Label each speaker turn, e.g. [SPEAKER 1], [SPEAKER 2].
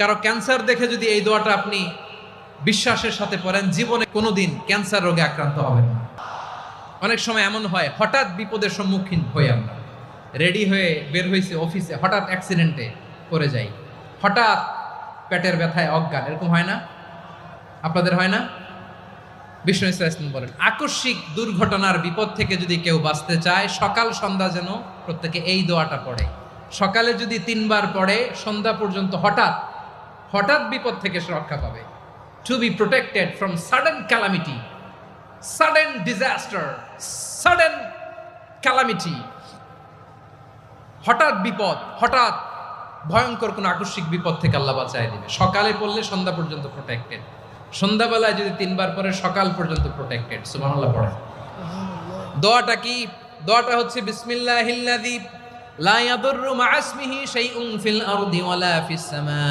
[SPEAKER 1] কারো ক্যান্সার দেখে যদি এই দোয়াটা আপনি বিশ্বাসের সাথে পড়েন, জীবনে কোনোদিন ক্যান্সার রোগে আক্রান্ত হবেন না। অনেক সময় এমন হয়, হঠাৎ বিপদের সম্মুখীন হই আমরা, রেডি হয়ে বের হয়েছে অফিসে, হঠাৎ অ্যাক্সিডেন্টে পড়ে যাই, হঠাৎ পেটের ব্যথায় অজ্ঞান, এরকম হয় না? আপনাদের হয় না? বিষ্ণু ইসলাম বলেন, আকস্মিক দুর্ঘটনার বিপদ থেকে যদি কেউ বাঁচতে চায়, সকাল সন্ধ্যা যেন প্রত্যেকে এই দোয়াটা পড়ে। সকালে যদি 3 বার পড়ে, সন্ধ্যা পর্যন্ত হঠাৎ হঠাৎ বিপদ থেকে সে রক্ষা পাবে। To be protected from sudden calamity, sudden disaster, sudden calamity, হঠাৎ বিপদ, হঠাৎ ভয়ঙ্কর কোন আকস্মিক বিপদ থেকে আল্লাহ বাঁচায় দিবে। সকালে পড়লে সন্ধ্যা পর্যন্ত প্রোটেক্টেড, সন্ধ্যাবেলায় যদি 3 বার পরে সকাল পর্যন্ত প্রোটেক্টেড। সুবহানাল্লাহ পড়ে। দোয়াটা কি? দোয়াটা হচ্ছে বিসমিল্লাহিল্লাযী লা ইয়াদুররু মা ইসমিহি শাইউন ফিল আরদি ওয়ালা ফিস সামা।